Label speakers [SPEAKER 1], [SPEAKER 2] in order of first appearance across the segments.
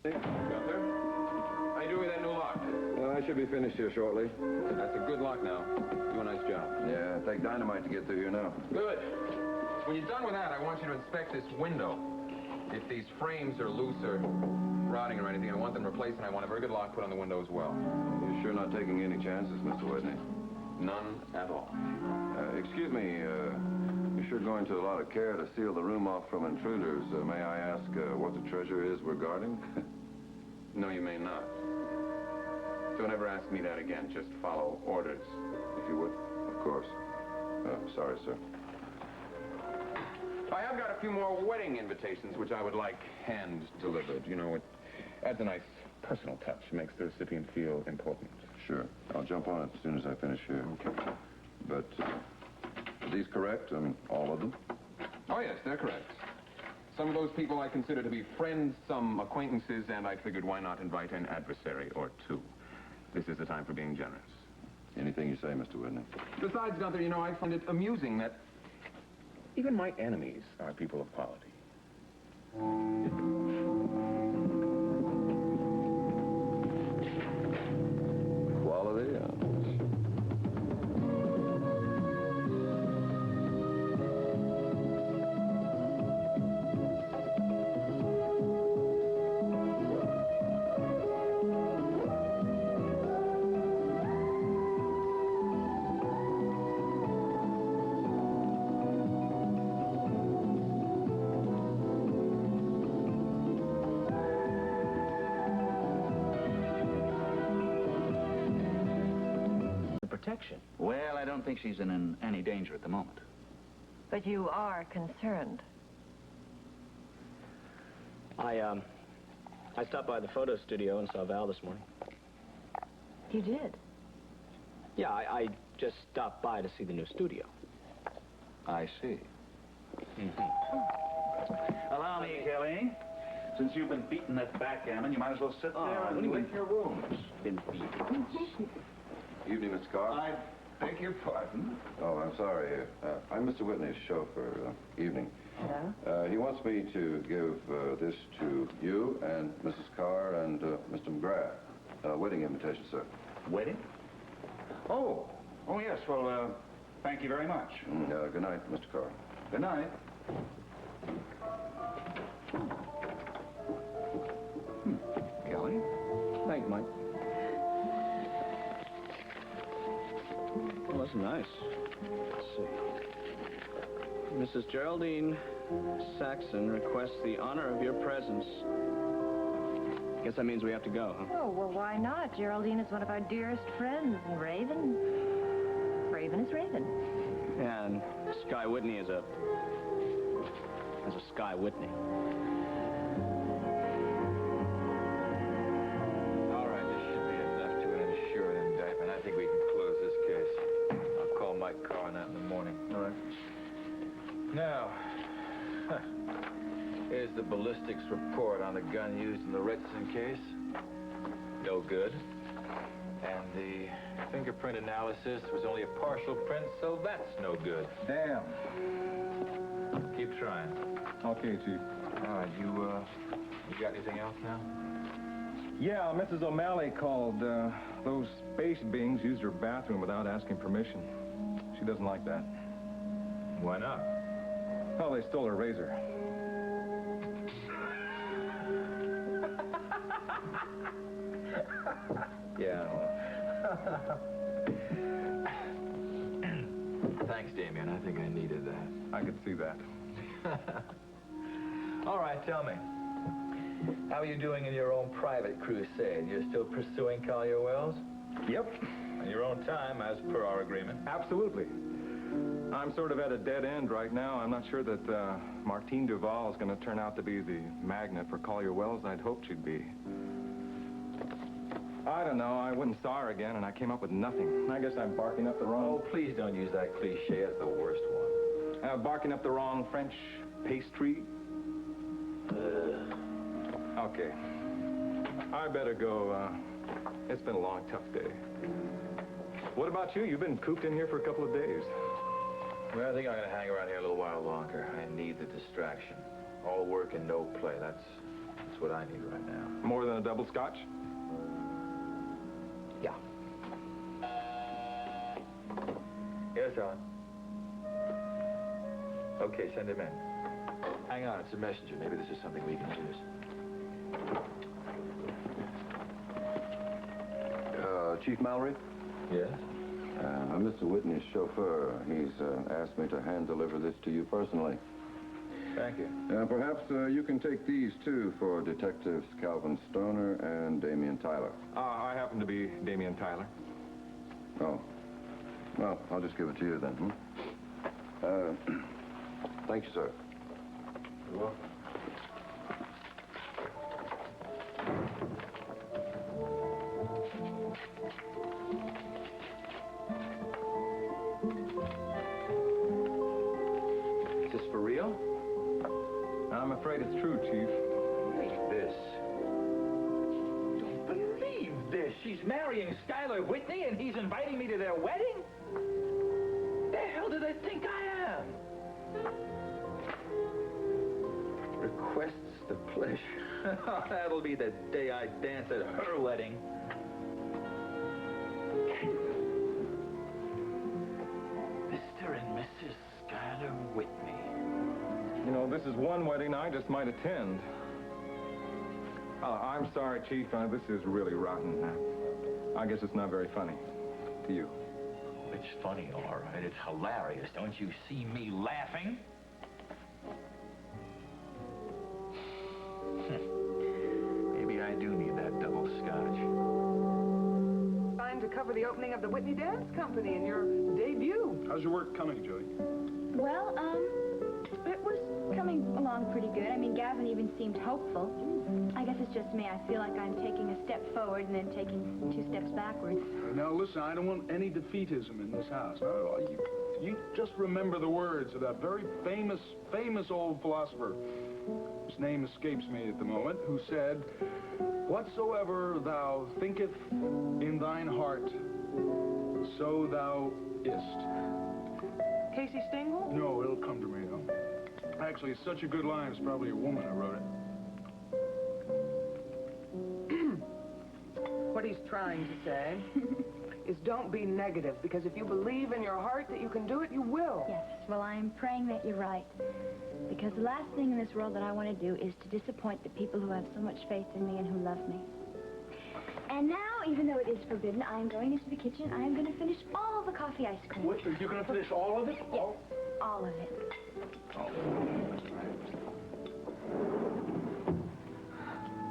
[SPEAKER 1] Gunther, how you doing with that new lock?
[SPEAKER 2] I should be finished here shortly.
[SPEAKER 1] That's a good lock now. Do a nice job.
[SPEAKER 2] Yeah, take dynamite to get through here now.
[SPEAKER 1] Good. When you're done with that, I want you to inspect this window. If these frames are loose or rotting or anything, I want them replaced, and I want a very good lock put on the window as well.
[SPEAKER 2] You're sure not taking any chances, Mr. Whitney?
[SPEAKER 1] None at all.
[SPEAKER 2] Excuse me, you're sure going to a lot of care to seal the room off from intruders. May I ask what the treasure is we're guarding?
[SPEAKER 1] No, you may not. Don't ever ask me that again. Just follow orders.
[SPEAKER 2] If you would, of course. Sorry, sir.
[SPEAKER 1] I have got a few more wedding invitations, which I would like hand-delivered. You know, it adds a nice personal touch. Makes the recipient feel important.
[SPEAKER 2] Sure. I'll jump on it as soon as I finish here.
[SPEAKER 1] Okay.
[SPEAKER 2] But, are these correct? I mean, all of them?
[SPEAKER 1] Oh, yes, they're correct. Some of those people I consider to be friends, some acquaintances, and I figured why not invite an adversary or two. This is the time for being generous.
[SPEAKER 2] Anything you say, Mr. Whitney.
[SPEAKER 1] Besides, Gunther, you know, I find it amusing that even my enemies are people of quality.
[SPEAKER 2] Quality?
[SPEAKER 3] Protection. Well, I don't think she's in any danger at the moment.
[SPEAKER 4] But you are concerned.
[SPEAKER 5] I stopped by the photo studio and saw Val this morning.
[SPEAKER 4] You did?
[SPEAKER 5] Yeah, I just stopped by to see the new studio.
[SPEAKER 3] I see. Allow me, Kelly. Since you've been beating that backgammon, you might as well sit there and lick your wounds.
[SPEAKER 5] Been beaten.
[SPEAKER 2] Evening, Mr. Carr.
[SPEAKER 3] I beg your pardon?
[SPEAKER 2] Oh, I'm sorry. I'm Mr. Whitney's chauffeur. Evening.
[SPEAKER 4] Hello?
[SPEAKER 2] He wants me to give this to you and Mrs. Carr and Mr. McGrath. Wedding invitation, sir.
[SPEAKER 3] Wedding? Oh. Oh, yes. Well, thank you very much.
[SPEAKER 2] Good night, Mr. Carr.
[SPEAKER 3] Good night. Kelly?
[SPEAKER 5] Thanks, Mike. Well, that's nice. Let's see. Mrs. Geraldine Saxon requests the honor of your presence. Guess that means we have to go, huh?
[SPEAKER 4] Oh, well, why not? Geraldine is one of our dearest friends, and Raven is Raven.
[SPEAKER 5] Yeah, and Sky Whitney is a Sky Whitney.
[SPEAKER 6] All right, this should be enough to ensure an indictment. I think we can close this case. I'll call Mike Carr on that in the morning.
[SPEAKER 5] All right.
[SPEAKER 6] Now, here's the ballistics report on the gun used in the Richardson case. No good. And the fingerprint analysis was only a partial print, so that's no good.
[SPEAKER 7] Damn.
[SPEAKER 6] Keep trying.
[SPEAKER 7] Okay, Chief.
[SPEAKER 6] All right, you got anything else now?
[SPEAKER 7] Yeah, Mrs. O'Malley called. Those space beings used her bathroom without asking permission. She doesn't like that.
[SPEAKER 6] Why not?
[SPEAKER 7] Well, they stole her razor.
[SPEAKER 6] Yeah. Thanks, Damien. I think I needed that.
[SPEAKER 7] I could see that.
[SPEAKER 6] All right, tell me. How are you doing in your own private crusade? You're still pursuing Collier Wells?
[SPEAKER 7] Yep,
[SPEAKER 6] On your own time, as per our agreement.
[SPEAKER 7] absolutely. I'm sort of at a dead end right now. I'm not sure that Martine Duval is going to turn out to be the magnet for Collier Wells I'd hoped she'd be. I don't know. I went and saw her again, and I came up with nothing. I guess I'm barking up the wrong...
[SPEAKER 6] Oh, please don't use that cliche. It's the worst one.
[SPEAKER 7] Barking up the wrong French pastry. Okay. I better go. It's been a long, tough day. What about you? You've been cooped in here for a couple of days.
[SPEAKER 6] Well, I think I'm going to hang around here a little while longer. I need the distraction. All work and no play. That's what I need right now.
[SPEAKER 7] More than a double scotch?
[SPEAKER 6] Yeah. Yes, John. Okay, send him in. Hang on, it's a messenger. Maybe this is something we can use.
[SPEAKER 2] Chief Mallory?
[SPEAKER 6] Yes?
[SPEAKER 2] Mr. Whitney's chauffeur. He's asked me to hand deliver this to you personally.
[SPEAKER 6] Thank you.
[SPEAKER 2] Perhaps you can take these, too, for Detectives Calvin Stoner and Damian Tyler.
[SPEAKER 7] I happen to be Damian Tyler.
[SPEAKER 2] Oh. Well, I'll just give it to you then. Thank you, sir.
[SPEAKER 6] You're welcome. Is this for real?
[SPEAKER 7] I'm afraid it's true, Chief.
[SPEAKER 6] This. Don't believe this. She's marrying Schuyler Whitney and he's inviting me to their wedding? The hell do they think I am? Requests the pleasure. That'll be the day I dance at her wedding. Mr. and Mrs. Schuyler Whitney.
[SPEAKER 7] You know, this is one wedding I just might attend. I'm sorry, Chief. This is really rotten. I guess it's not very funny to you.
[SPEAKER 6] It's funny, all right. It's hilarious. Don't you see me laughing? Maybe I do need that double scotch.
[SPEAKER 8] Time to cover the opening of the Whitney Dance Company and your debut.
[SPEAKER 3] How's your work coming, Jody?
[SPEAKER 9] Well, it was coming along pretty good. I mean, Gavin even seemed hopeful. I guess it's just me. I feel like I'm taking a step forward and then taking 2 steps backwards.
[SPEAKER 3] Now, listen, I don't want any defeatism in this house. No, you just remember the words of that very famous old philosopher. His name escapes me at the moment, who said, "Whatsoever thou thinketh in thine heart, so thou is't."
[SPEAKER 8] Casey Stengel?
[SPEAKER 3] No, it'll come to me, though. Actually, it's such a good line, it's probably a woman who wrote it.
[SPEAKER 8] What he's trying to say is don't be negative, because if you believe in your heart that you can do it, you will.
[SPEAKER 9] Yes, well, I'm praying that you're right. Because the last thing in this world that I want to do is to disappoint the people who have so much faith in me and who love me. And now, even though it is forbidden, I am going into the kitchen. I am going to finish all the coffee ice cream.
[SPEAKER 3] What, you're going to finish all of it?
[SPEAKER 9] Yes, all of it.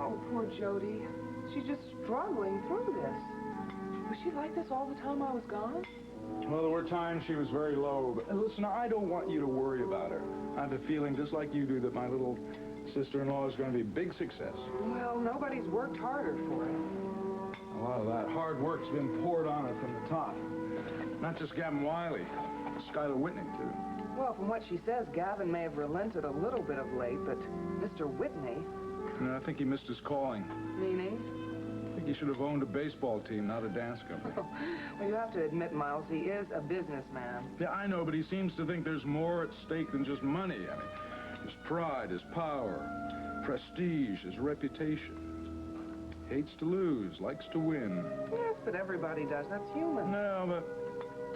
[SPEAKER 8] Oh, poor Jody. She's just struggling through this. Was she like this all the time I was gone?
[SPEAKER 3] Well, there were times she was very low, but listen, I don't want you to worry about her. I have a feeling, just like you do, that my little sister-in-law is going to be a big success.
[SPEAKER 8] Well, nobody's worked harder for it.
[SPEAKER 3] A lot of that hard work's been poured on her from the top. Not just Gavin Wiley, Schuyler Whitney, too.
[SPEAKER 8] Well, from what she says, Gavin may have relented a little bit of late, but Mr. Whitney...
[SPEAKER 3] No, I think he missed his calling.
[SPEAKER 8] Meaning?
[SPEAKER 3] I think he should have owned a baseball team, not a dance company.
[SPEAKER 8] Well, you have to admit, Miles, he is a businessman.
[SPEAKER 3] Yeah, I know, but he seems to think there's more at stake than just money. I mean, his pride, his power, prestige, his reputation. Hates to lose, likes to win.
[SPEAKER 8] Yes, but everybody does. That's human.
[SPEAKER 3] No, but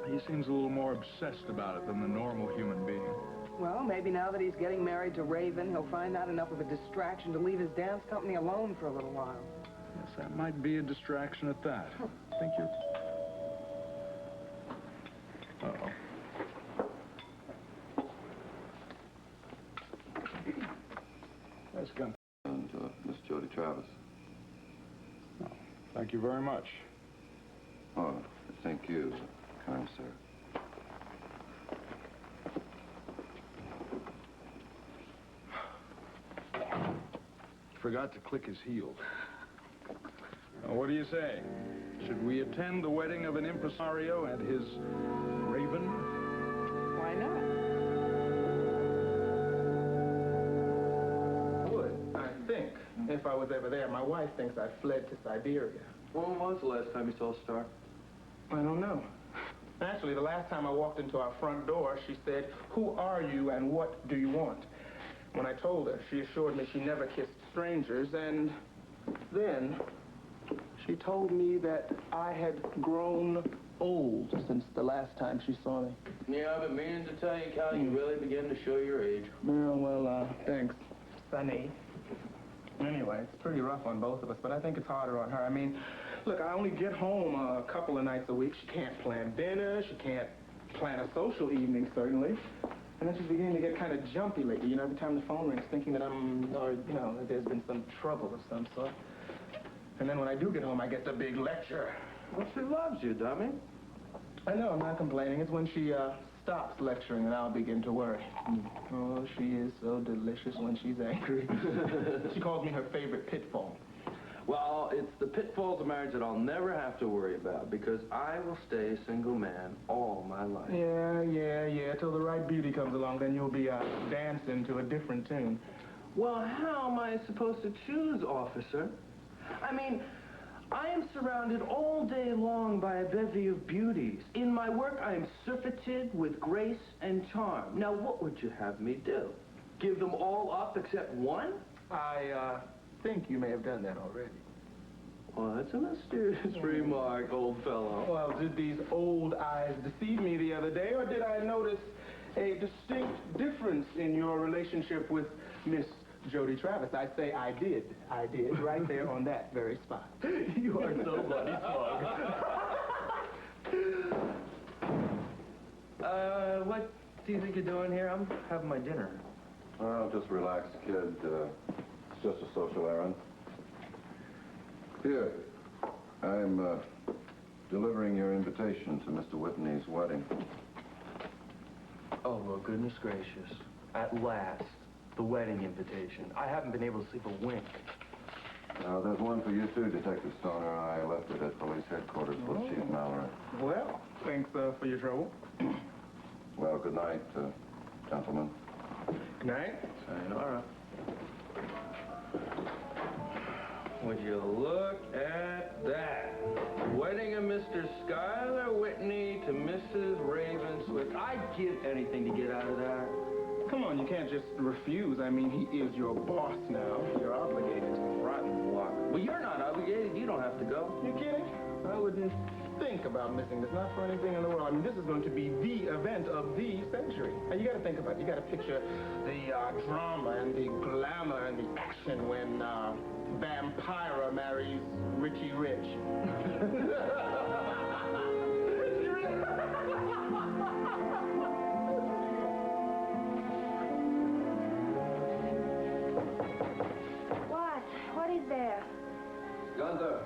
[SPEAKER 3] he seems a little more obsessed about it than the normal human being.
[SPEAKER 8] Well, maybe now that he's getting married to Raven, he'll find that enough of a distraction to leave his dance company alone for a little while.
[SPEAKER 3] Yes, that might be a distraction at that. I think you're... Uh-oh. That's Gunter.
[SPEAKER 2] And Miss Jody Travis.
[SPEAKER 3] Oh, thank you very much.
[SPEAKER 2] Oh, thank you, kind sir.
[SPEAKER 3] Forgot to click his heels. Now, what do you say? Should we attend the wedding of an impresario and his Raven?
[SPEAKER 8] Why not?
[SPEAKER 10] I would, I think, if I was ever there. My wife thinks I fled to Siberia.
[SPEAKER 5] When was the last time you saw Star?
[SPEAKER 10] I don't know. Actually, the last time I walked into our front door, she said, "Who are you and what do you want?" When I told her, she assured me she never kissed strangers, and Then, she told me that I had grown old since the last time she saw me.
[SPEAKER 5] Yeah, I've been meaning to tell you, Cal, you really begin to show your age.
[SPEAKER 10] Yeah, well, thanks, Sonny. Anyway, it's pretty rough on both of us, but I think it's harder on her. I mean, look, I only get home a couple of nights a week. She can't plan dinner. She can't plan a social evening, certainly. And then she's beginning to get kind of jumpy lately. You know, every time the phone rings, thinking that that there's been some trouble of some sort. And then when I do get home, I get the big lecture.
[SPEAKER 5] Well, she loves you, dummy.
[SPEAKER 10] I know, I'm not complaining. It's when she stops lecturing that I'll begin to worry. Oh, she is so delicious when she's angry. She calls me her favorite pitfall.
[SPEAKER 5] Well, it's the pitfalls of marriage that I'll never have to worry about because I will stay a single man all my life.
[SPEAKER 10] Yeah. Till the right beauty comes along, then you'll be dancing to a different tune.
[SPEAKER 5] Well, how am I supposed to choose, officer? I mean, I am surrounded all day long by a bevy of beauties. In my work, I am surfeited with grace and charm. Now, what would you have me do? Give them all up except one?
[SPEAKER 10] I think you may have done that already.
[SPEAKER 5] Well, that's a mysterious remark, old fellow.
[SPEAKER 10] Well, did these old eyes deceive me the other day, or did I notice a distinct difference in your relationship with Miss Jody Travis? I say I did, right there on that very spot. You are so bloody smug.
[SPEAKER 5] What do you think you're doing here? I'm having my dinner.
[SPEAKER 2] Well, just relax, kid. It's just a social errand. Here, I'm delivering your invitation to Mr. Whitney's wedding.
[SPEAKER 5] Oh, well, goodness gracious. At last, the wedding invitation. I haven't been able to sleep a wink.
[SPEAKER 2] There's one for you, too, Detective Stoner. I left it at police headquarters for Chief Mallory.
[SPEAKER 10] Well, thanks for your trouble.
[SPEAKER 2] Well, good night, gentlemen.
[SPEAKER 10] Good night.
[SPEAKER 5] Sayonara. Would you look at that? Wedding of Mr. Schuyler Whitney to Mrs. Ravenswick. I'd give anything to get out of that.
[SPEAKER 10] Come on, you can't just refuse. I mean, he is your boss now. You're obligated.
[SPEAKER 5] Rotten luck. Well, you're not obligated. You don't have to go.
[SPEAKER 10] You kidding? I wouldn't think about missing this. Not for anything in the world. I mean, this is going to be the event of the century. Now, you got to think about it. You got to picture the drama and the glamour and the action when Vampira marries Richie Rich. Richie Rich.
[SPEAKER 9] What is there?
[SPEAKER 2] Gunther,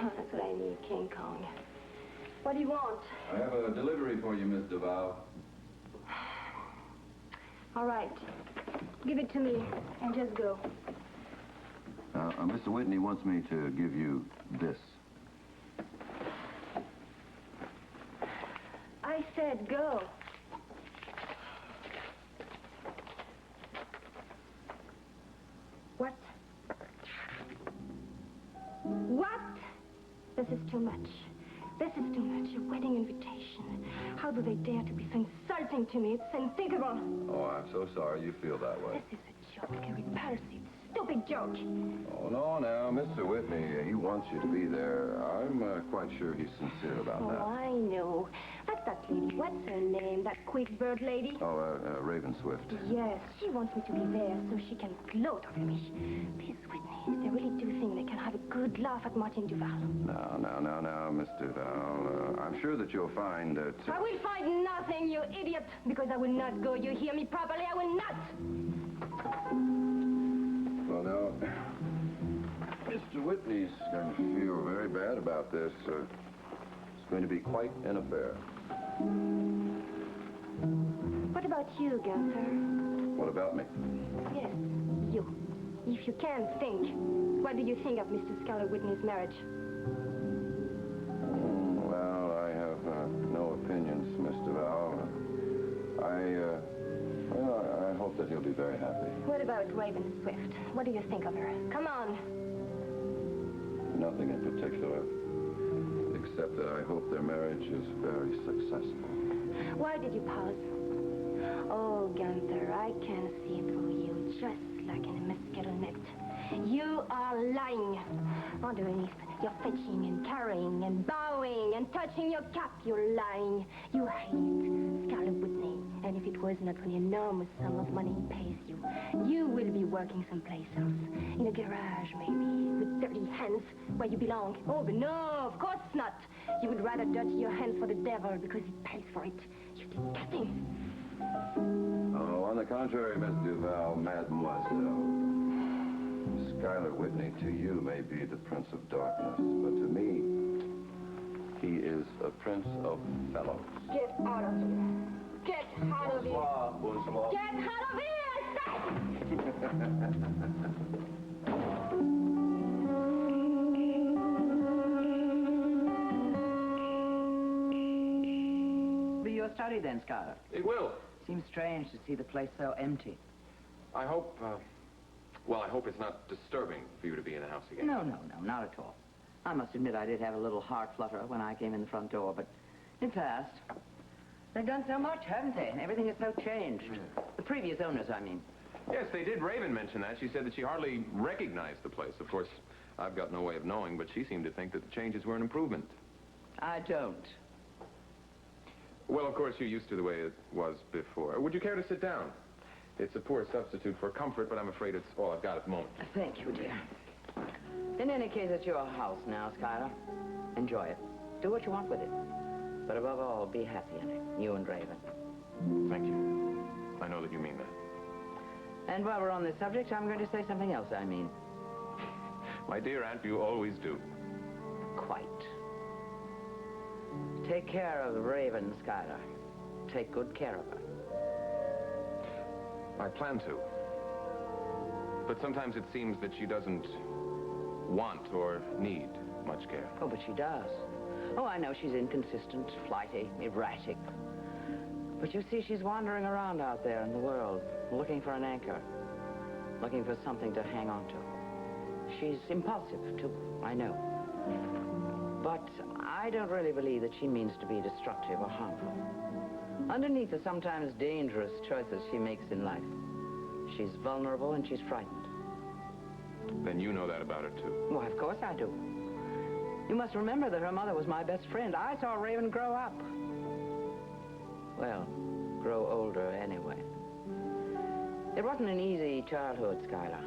[SPEAKER 9] Oh, that's what I need, King Kong. What do you want?
[SPEAKER 2] I have a delivery for you, Miss Duval.
[SPEAKER 9] All right. Give it to me and just go.
[SPEAKER 2] Mr. Whitney wants me to give you this.
[SPEAKER 9] I said go. What? What? This is too much. This is too much. A wedding invitation. How do they dare to be so insulting to me? It's unthinkable.
[SPEAKER 2] Oh, I'm so sorry you feel that way.
[SPEAKER 9] This is a joke, a repulsive, stupid joke.
[SPEAKER 2] Oh, no, now, Mr. Whitney, he wants you to be there. I'm quite sure he's sincere about that.
[SPEAKER 9] Oh, I know. That's that lady. What's her name? That quick bird lady?
[SPEAKER 2] Oh, Ravenswift.
[SPEAKER 9] Yes, she wants me to be there so she can gloat over me. Please, Whitney, if they really do think they can have a good laugh at Martine Duval.
[SPEAKER 2] Now, Miss Duval. I'm sure that you'll find that...
[SPEAKER 9] I will find nothing, you idiot, because I will not go. You hear me properly? I will not.
[SPEAKER 2] Well, now, Mr. Whitney's going to feel very bad about this. It's going to be quite an affair.
[SPEAKER 9] What about you, Gunther?
[SPEAKER 2] What about me?
[SPEAKER 9] Yes, you. If you can't think, what do you think of Mr. Schuyler Whitney's marriage?
[SPEAKER 2] Well, I have no opinions, Miss Duval. I hope that he'll be very happy.
[SPEAKER 9] What about Ravenswift? What do you think of her? Come on.
[SPEAKER 2] Nothing in particular, except that I hope their marriage is very successful.
[SPEAKER 9] Why did you pause? Oh, Gunther, I can see through you just like in a mosquito net. You are lying. Underneath, you're fetching and carrying and bowing and touching your cap. You're lying. You hate Scarlet Whitney. And if it was not for the enormous sum of money he pays you, you will be working someplace else. In a garage, maybe, with dirty hands where you belong. Oh, but no, of course not. You would rather dirty your hands for the devil because he pays for it. You disgusting.
[SPEAKER 2] Oh, on the contrary, Miss Duval, Mademoiselle. Scarlet Whitney, to you, may be the Prince of Darkness, but to me, he is a Prince of Fellows.
[SPEAKER 9] Get out of here. Get out of here.
[SPEAKER 2] Bonsoir.
[SPEAKER 9] Get out of here, I
[SPEAKER 11] Be your study then, Scarlet.
[SPEAKER 1] It will.
[SPEAKER 11] Seems strange to see the place so empty.
[SPEAKER 1] I hope, well, I hope it's not disturbing for you to be in the house again.
[SPEAKER 11] No, not at all. I must admit I did have a little heart flutter when I came in the front door, but it passed. They've done so much, haven't they? Everything is so changed. The previous owners, I mean.
[SPEAKER 1] Yes, they did. Raven mention that. She said that she hardly recognized the place. Of course, I've got no way of knowing, but she seemed to think that the changes were an improvement.
[SPEAKER 11] I don't.
[SPEAKER 1] Well, of course, you're used to the way it was before. Would you care to sit down? It's a poor substitute for comfort, but I'm afraid it's all I've got at the moment.
[SPEAKER 11] Thank you, dear. In any case, it's your house now, Skylar. Enjoy it. Do what you want with it. But above all, be happy in it, you and Raven.
[SPEAKER 1] Thank you. I know that you mean that.
[SPEAKER 11] And while we're on this subject, I'm going to say something else, I mean.
[SPEAKER 1] My dear Aunt, you always do.
[SPEAKER 11] Quite. Take care of Raven, Skylar. Take good care of her.
[SPEAKER 1] I plan to. But sometimes it seems that she doesn't want or need much care.
[SPEAKER 11] Oh, but she does. Oh, I know she's inconsistent, flighty, erratic. But you see, she's wandering around out there in the world, looking for an anchor, looking for something to hang on to. She's impulsive, too, I know. But I don't really believe that she means to be destructive or harmful. Underneath the sometimes dangerous choices she makes in life, she's vulnerable and she's frightened.
[SPEAKER 1] Then you know that about her, too.
[SPEAKER 11] Why, of course I do. You must remember that her mother was my best friend. I saw Raven grow up. Well, grow older anyway. It wasn't an easy childhood, Skylar.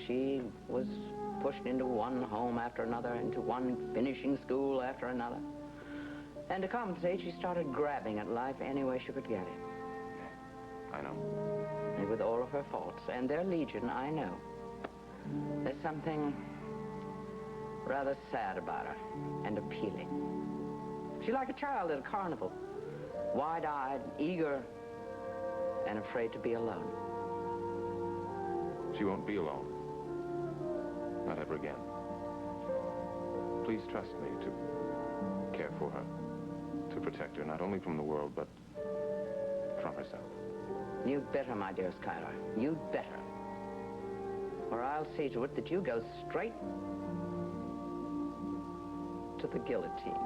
[SPEAKER 11] She was pushed into one home after another, into one finishing school after another. And to compensate, she started grabbing at life any way she could get it.
[SPEAKER 1] I know.
[SPEAKER 11] And with all of her faults, and they're legion, I know, there's something rather sad about her and appealing. She's like a child at a carnival, wide-eyed, eager, and afraid to be alone.
[SPEAKER 1] She won't be alone. Not ever again. Please trust me to care for her, to protect her, not only from the world, but from herself.
[SPEAKER 11] You'd better, my dear Skylar. You'd better. Or I'll see to it that you go straight to the guillotine.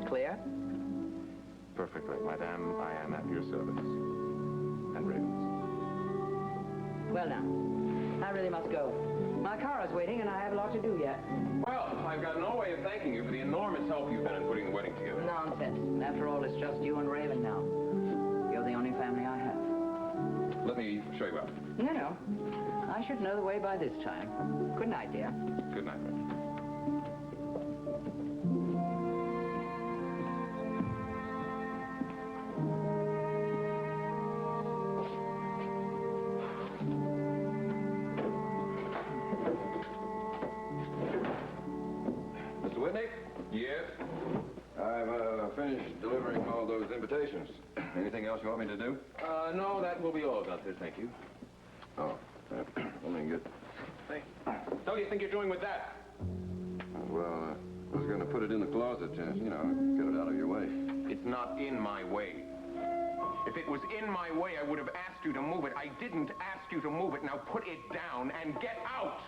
[SPEAKER 11] Clear?
[SPEAKER 1] Perfectly. Madame, I am at your service. And Raven's.
[SPEAKER 11] Well, now, I really must go. My car is waiting, and I have a lot to do yet.
[SPEAKER 1] Well, I've got no way of thanking you for the enormous help you've been in putting the wedding together.
[SPEAKER 11] Nonsense. After all, it's just you and Raven now. You're the only family I have.
[SPEAKER 1] Let me show you out.
[SPEAKER 11] No. I should know the way by this time. Good night, dear.
[SPEAKER 1] Good night, Raven. Mr. Whitney? Yes?
[SPEAKER 2] I've finished delivering all those invitations. Anything else you want me to do?
[SPEAKER 1] No, that will be all, Gunther. Thank you.
[SPEAKER 2] Oh, let me get...
[SPEAKER 1] Hey, how do you think you're doing with that?
[SPEAKER 2] Well, I was going to put it in the closet, you know, get it out of your way.
[SPEAKER 1] It's not in my way. If it was in my way, I would have asked you to move it. I didn't ask you to move it. Now put it down and get out!